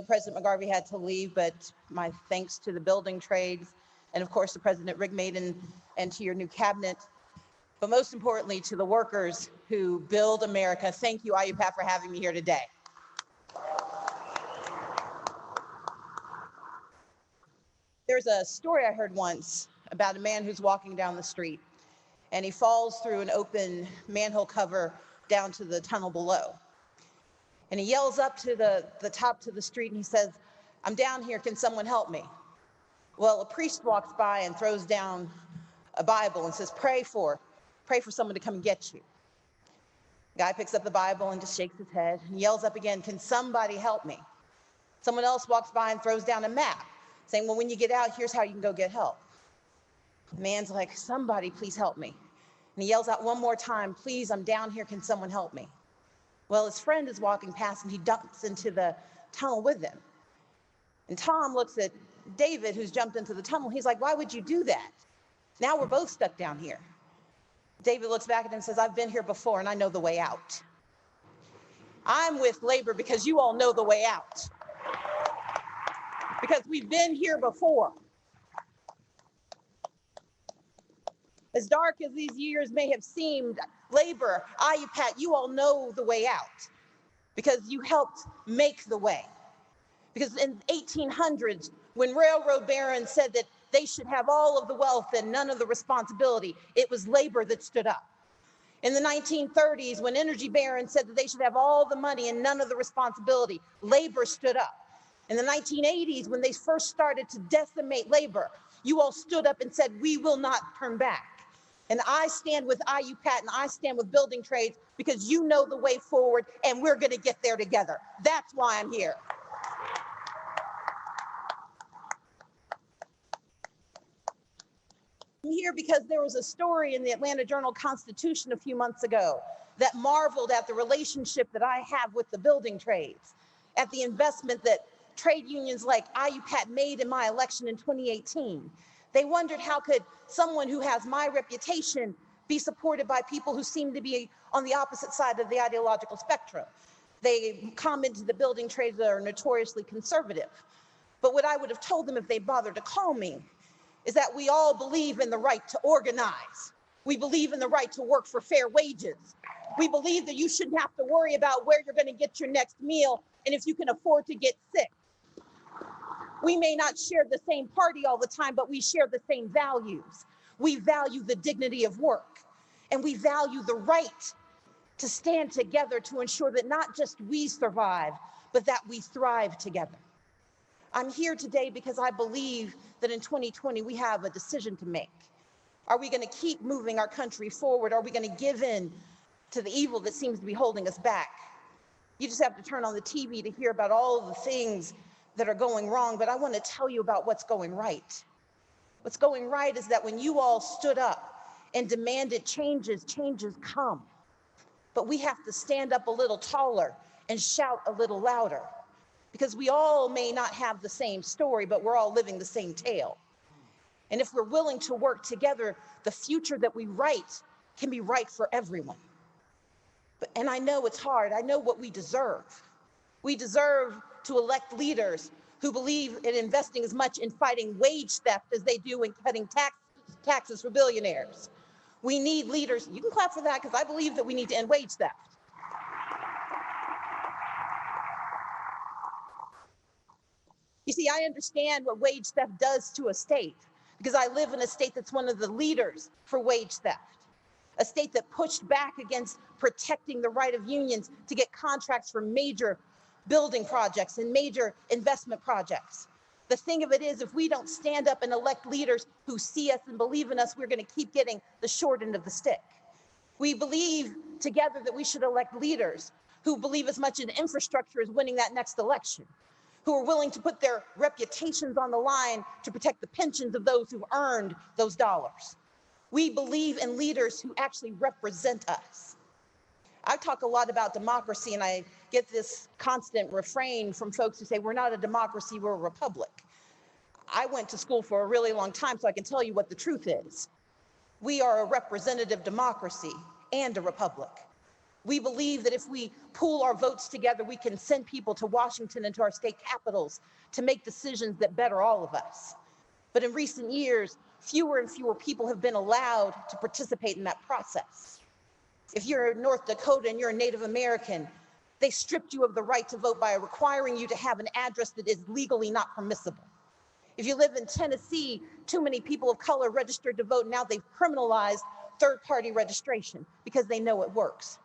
President McGarvey had to leave, but my thanks to the building trades and, of course, to President Rigmaid and to your new cabinet, but most importantly, to the workers who build America. Thank you, IUPAT, for having me here today. There's a story I heard once about a man who's walking down the street, and he falls through an open manhole cover down to the tunnel below. And he yells up to the top to the street and he says, "I'm down here, can someone help me?" Well, a priest walks by and throws down a Bible and says, pray for someone to come and get you. The guy picks up the Bible and just shakes his head and yells up again, "Can somebody help me?" Someone else walks by and throws down a map saying, "Well, when you get out, here's how you can go get help." The man's like, "Somebody please help me." And he yells out one more time, "Please, I'm down here, can someone help me?" Well, his friend is walking past and he dumps into the tunnel with him. And Tom looks at David, who's jumped into the tunnel. He's like, "Why would you do that? Now we're both stuck down here." David looks back at him and says, "I've been here before and I know the way out." I'm with labor because you all know the way out. Because we've been here before. As dark as these years may have seemed, labor, IUPAT, you all know the way out because you helped make the way. Because in 1800s, when railroad barons said that they should have all of the wealth and none of the responsibility, it was labor that stood up. In the 1930s, when energy barons said that they should have all the money and none of the responsibility, labor stood up. In the 1980s, when they first started to decimate labor, you all stood up and said, "We will not turn back." And I stand with IUPAT and I stand with building trades because you know the way forward and we're going to get there together. That's why I'm here. I'm here because there was a story in the Atlanta Journal-Constitution a few months ago that marveled at the relationship that I have with the building trades, at the investment that trade unions like IUPAT made in my election in 2018. They wondered, how could someone who has my reputation be supported by people who seem to be on the opposite side of the ideological spectrum? They commented the building trades are notoriously conservative. But what I would have told them if they bothered to call me is that we all believe in the right to organize. We believe in the right to work for fair wages. We believe that you shouldn't have to worry about where you're going to get your next meal and if you can afford to get sick. We may not share the same party all the time, but we share the same values. We value the dignity of work, and we value the right to stand together to ensure that not just we survive, but that we thrive together. I'm here today because I believe that in 2020 we have a decision to make. Are we going to keep moving our country forward? Are we going to give in to the evil that seems to be holding us back? You just have to turn on the TV to hear about all of the things that are going wrong, but I want to tell you about what's going right. What's going right is that when you all stood up and demanded changes, changes come. But we have to stand up a little taller and shout a little louder, because we all may not have the same story, but we're all living the same tale. And if we're willing to work together, the future that we write can be right for everyone. And I know it's hard. I know what we deserve. We deserve to elect leaders who believe in investing as much in fighting wage theft as they do in cutting taxes for billionaires. We need leaders. You can clap for that, because I believe that we need to end wage theft. You see, I understand what wage theft does to a state, because I live in a state that's one of the leaders for wage theft, a state that pushed back against protecting the right of unions to get contracts for major building projects and major investment projects. The thing of it is, if we don't stand up and elect leaders who see us and believe in us, we're going to keep getting the short end of the stick. We believe together that we should elect leaders who believe as much in infrastructure as winning that next election, who are willing to put their reputations on the line to protect the pensions of those who earned those dollars. We believe in leaders who actually represent us. I talk a lot about democracy, and I get this constant refrain from folks who say, we're not a democracy, we're a republic. I went to school for a really long time, so I can tell you what the truth is. We are a representative democracy and a republic. We believe that if we pool our votes together, we can send people to Washington and to our state capitals to make decisions that better all of us. But in recent years, fewer and fewer people have been allowed to participate in that process. If you're in North Dakota and you're a Native American, they stripped you of the right to vote by requiring you to have an address that is legally not permissible. If you live in Tennessee, too many people of color registered to vote. Now they've criminalized third-party registration because they know it works.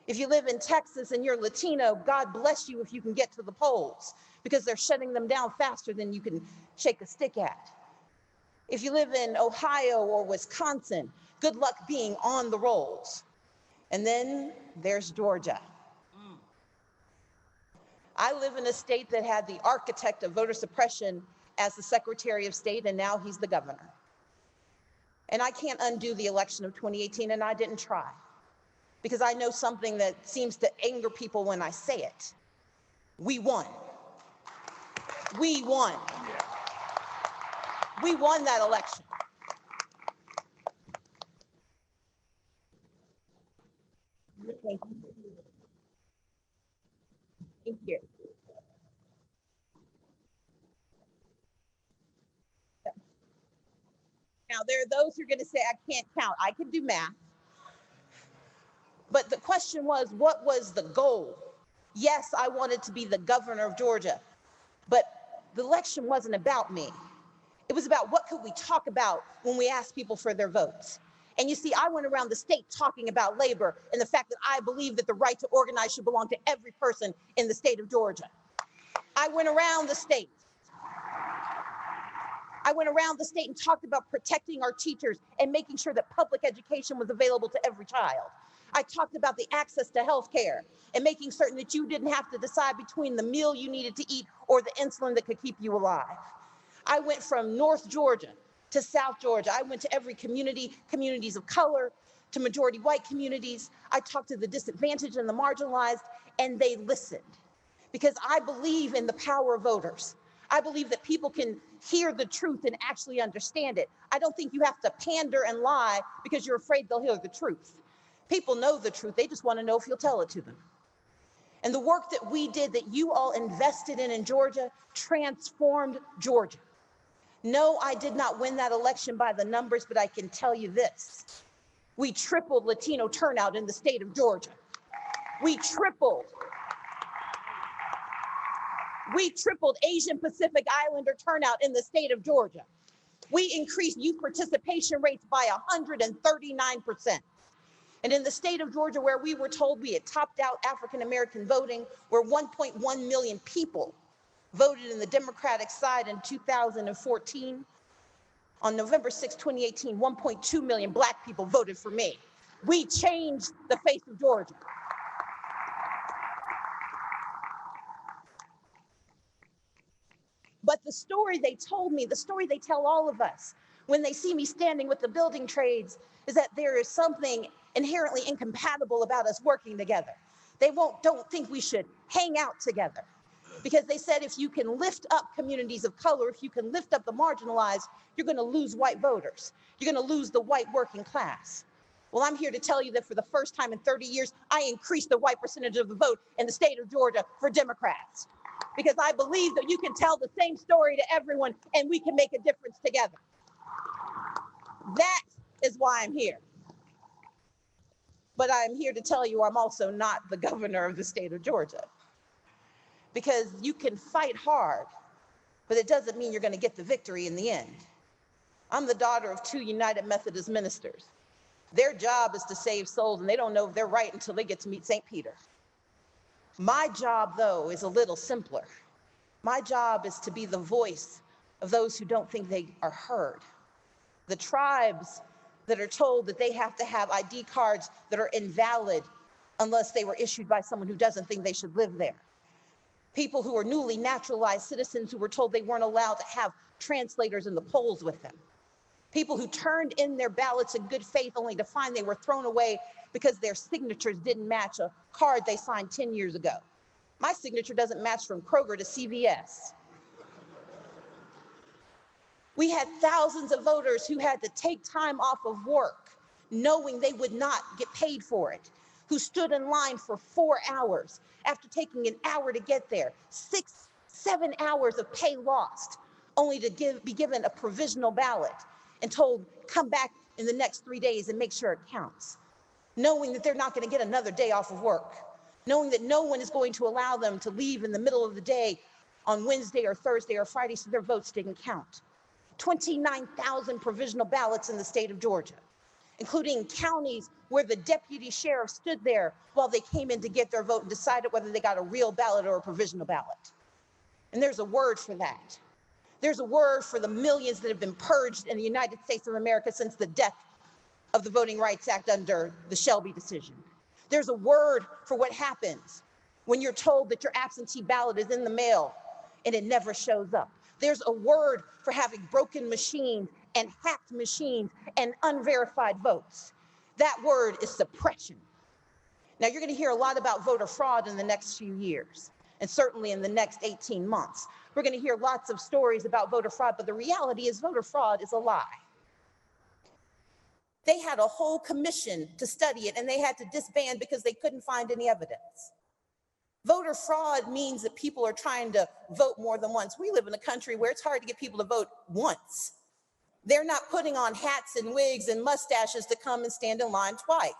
If you live in Texas and you're Latino, God bless you if you can get to the polls, because they're shutting them down faster than you can shake a stick at. If you live in Ohio or Wisconsin, good luck being on the rolls. And then there's Georgia. I live in a state that had the architect of voter suppression as the Secretary of State, and now he's the governor. And I can't undo the election of 2018, and I didn't try, because I know something that seems to anger people when I say it. We won. We won. We won that election. Thank you. Thank you. Now, there are those who are going to say, I can't count. I can do math. But the question was, what was the goal? Yes, I wanted to be the governor of Georgia, but the election wasn't about me. It was about what could we talk about when we asked people for their votes. And you see, I went around the state talking about labor and the fact that I believe that the right to organize should belong to every person in the state of Georgia. I went around the state. And talked about protecting our teachers and making sure that public education was available to every child. I talked about the access to health care and making certain that you didn't have to decide between the meal you needed to eat or the insulin that could keep you alive. I went from North Georgia to South Georgia. I went to every community, communities of color, to majority white communities. I talked to the disadvantaged and the marginalized, and they listened. Because I believe in the power of voters. I believe that people can hear the truth and actually understand it. I don't think you have to pander and lie because you're afraid they'll hear the truth. People know the truth. They just want to know if you'll tell it to them. And the work that we did, that you all invested in Georgia, transformed Georgia. No, I did not win that election by the numbers, but I can tell you this. We tripled Latino turnout in the state of Georgia. We tripled Asian Pacific Islander turnout in the state of Georgia. We increased youth participation rates by 139%. And in the state of Georgia, where we were told we had topped out African-American voting, where 1.1 million people voted in the Democratic side in 2014, on November 6, 2018, 1.2 million Black people voted for me. We changed the face of Georgia. But the story they told me, the story they tell all of us when they see me standing with the building trades, is that there is something inherently incompatible about us working together. They don't think we should hang out together, because they said if you can lift up communities of color, if you can lift up the marginalized, you're going to lose white voters. You're going to lose the white working class. Well, I'm here to tell you that for the first time in 30 years, I increased the white percentage of the vote in the state of Georgia for Democrats, because I believe that you can tell the same story to everyone and we can make a difference together. That is why I'm here. But I'm here to tell you I'm also not the governor of the state of Georgia, because you can fight hard, but it doesn't mean you're going to get the victory in the end. I'm the daughter of 2 United Methodist ministers. Their job is to save souls, and they don't know if they're right until they get to meet St. Peter. My job, though, is a little simpler. My job is to be the voice of those who don't think they are heard. The tribes that are told that they have to have ID cards that are invalid unless they were issued by someone who doesn't think they should live there. People who are newly naturalized citizens who were told they weren't allowed to have translators in the polls with them. People who turned in their ballots in good faith only to find they were thrown away because their signatures didn't match a card they signed 10 years ago. My signature doesn't match from Kroger to CVS. We had thousands of voters who had to take time off of work, knowing they would not get paid for it, who stood in line for 4 hours after taking an hour to get there, 6, 7 hours of pay lost, only to be given a provisional ballot and told, come back in the next 3 days and make sure it counts, knowing that they're not going to get another day off of work, knowing that no one is going to allow them to leave in the middle of the day on Wednesday or Thursday or Friday so their votes didn't count. 29,000 provisional ballots in the state of Georgia, including counties where the deputy sheriff stood there while they came in to get their vote and decided whether they got a real ballot or a provisional ballot. And there's a word for that. There's a word for the millions that have been purged in the United States of America since the death of the Voting Rights Act under the Shelby decision. There's a word for what happens when you're told that your absentee ballot is in the mail and it never shows up. There's a word for having broken machines and hacked machines and unverified votes. That word is suppression. Now, you're going to hear a lot about voter fraud in the next few years, and certainly in the next 18 months. We're going to hear lots of stories about voter fraud, but the reality is voter fraud is a lie. They had a whole commission to study it, and they had to disband because they couldn't find any evidence. Voter fraud means that people are trying to vote more than once. We live in a country where it's hard to get people to vote once. They're not putting on hats and wigs and mustaches to come and stand in line twice.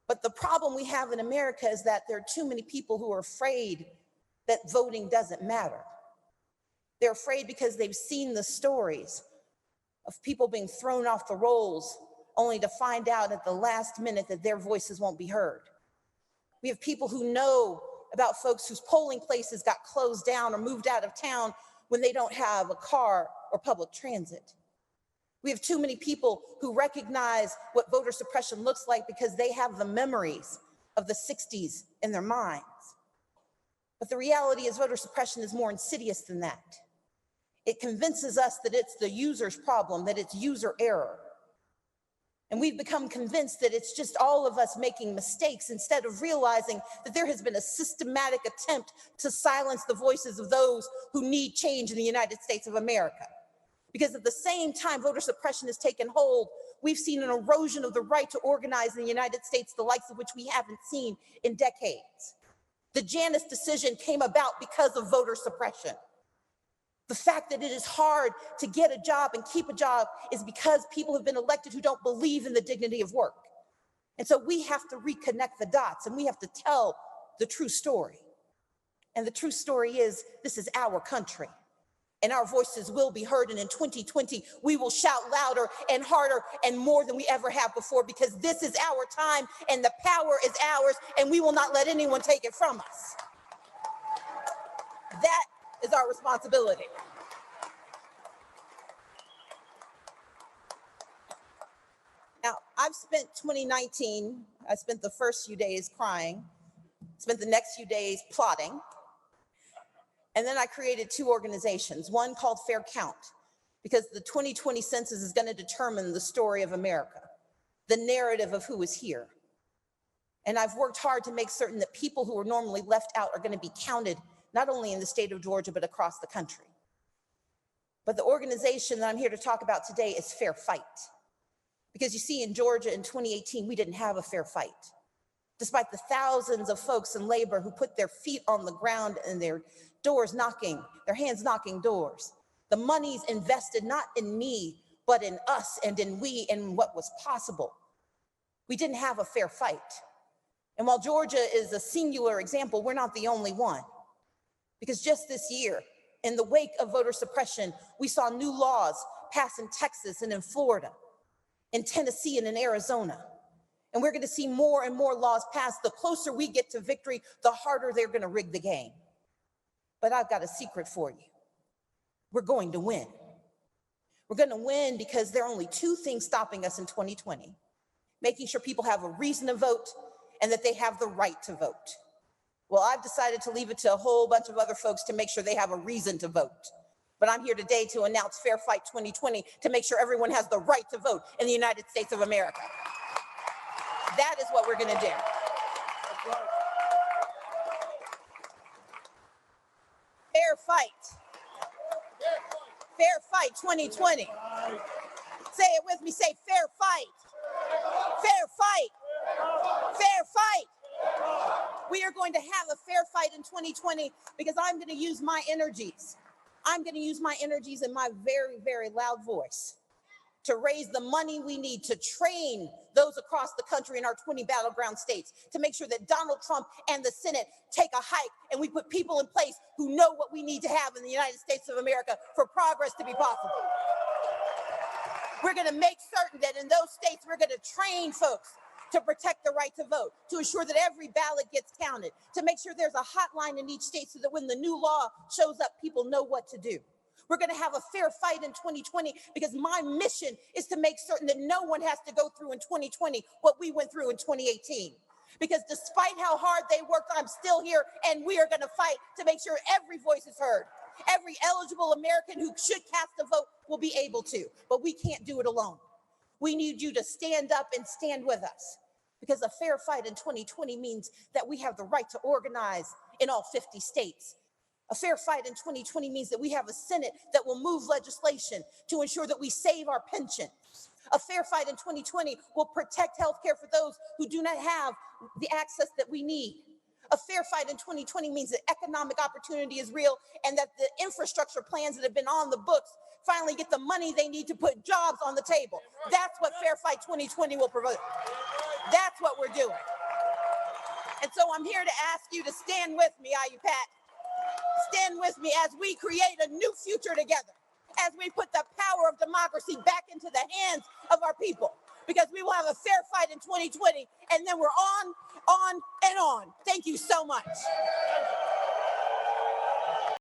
But the problem we have in America is that there are too many people who are afraid that voting doesn't matter. They're afraid because they've seen the stories of people being thrown off the rolls only to find out at the last minute that their voices won't be heard. We have people who know about folks whose polling places got closed down or moved out of town when they don't have a car or public transit. We have too many people who recognize what voter suppression looks like because they have the memories of the 60s in their minds. But the reality is voter suppression is more insidious than that. It convinces us that it's the user's problem, that it's user error. And we've become convinced that it's just all of us making mistakes instead of realizing that there has been a systematic attempt to silence the voices of those who need change in the United States of America. Because at the same time voter suppression has taken hold, we've seen an erosion of the right to organize in the United States, the likes of which we haven't seen in decades. The Janus decision came about because of voter suppression. The fact that it is hard to get a job and keep a job is because people have been elected who don't believe in the dignity of work. And so we have to reconnect the dots and we have to tell the true story. And the true story is this is our country and our voices will be heard. And in 2020, we will shout louder and harder and more than we ever have before because this is our time and the power is ours and we will not let anyone take it from us. That is our responsibility. Now, I've spent 2019, I spent the first few days crying, spent the next few days plotting, and then I created two organizations, one called Fair Count, because the 2020 census is going to determine the story of America, the narrative of who is here. And I've worked hard to make certain that people who are normally left out are going to be counted not only in the state of Georgia, but across the country. But the organization that I'm here to talk about today is Fair Fight. Because you see, in Georgia in 2018, we didn't have a fair fight. Despite the thousands of folks in labor who put their feet on the ground and their doors knocking, their hands knocking doors. The money's invested not in me, but in us and in we and what was possible. We didn't have a fair fight. And while Georgia is a singular example, we're not the only one. Because just this year, in the wake of voter suppression, we saw new laws passed in Texas and in Florida, in Tennessee and in Arizona. And we're going to see more and more laws passed. The closer we get to victory, the harder they're going to rig the game. But I've got a secret for you. We're going to win. We're going to win because there are only two things stopping us in 2020. Making sure people have a reason to vote and that they have the right to vote. Well, I've decided to leave it to a whole bunch of other folks to make sure they have a reason to vote. But I'm here today to announce Fair Fight 2020 to make sure everyone has the right to vote in the United States of America. That is what we're going to do. Fair Fight. Fair Fight 2020. Say it with me. Say fair fight. Fair fight. Fair fight. We are going to have a fair fight in 2020 because I'm going to use my energies. I'm going to use my energies and my very, very loud voice to raise the money we need to train those across the country in our 20 battleground states to make sure that Donald Trump and the Senate take a hike and we put people in place who know what we need to have in the United States of America for progress to be possible. We're going to make certain that in those states, we're going to train folks to protect the right to vote, to ensure that every ballot gets counted, to make sure there's a hotline in each state so that when the new law shows up, people know what to do. We're going to have a fair fight in 2020 because my mission is to make certain that no one has to go through in 2020 what we went through in 2018. Because despite how hard they worked, I'm still here, and we are going to fight to make sure every voice is heard. Every eligible American who should cast a vote will be able to, but we can't do it alone. We need you to stand up and stand with us, because a fair fight in 2020 means that we have the right to organize in all 50 states. A fair fight in 2020 means that we have a Senate that will move legislation to ensure that we save our pensions. A fair fight in 2020 will protect health care for those who do not have the access that we need. A fair fight in 2020 means that economic opportunity is real and that the infrastructure plans that have been on the books finally get the money they need to put jobs on the table. That's what Fair Fight 2020 will provide. That's what we're doing. And so I'm here to ask you to stand with me, IUPAT. Stand with me as we create a new future together, as we put the power of democracy back into the hands of our people, because we will have a fair fight in 2020, and then we're on, and on. Thank you so much.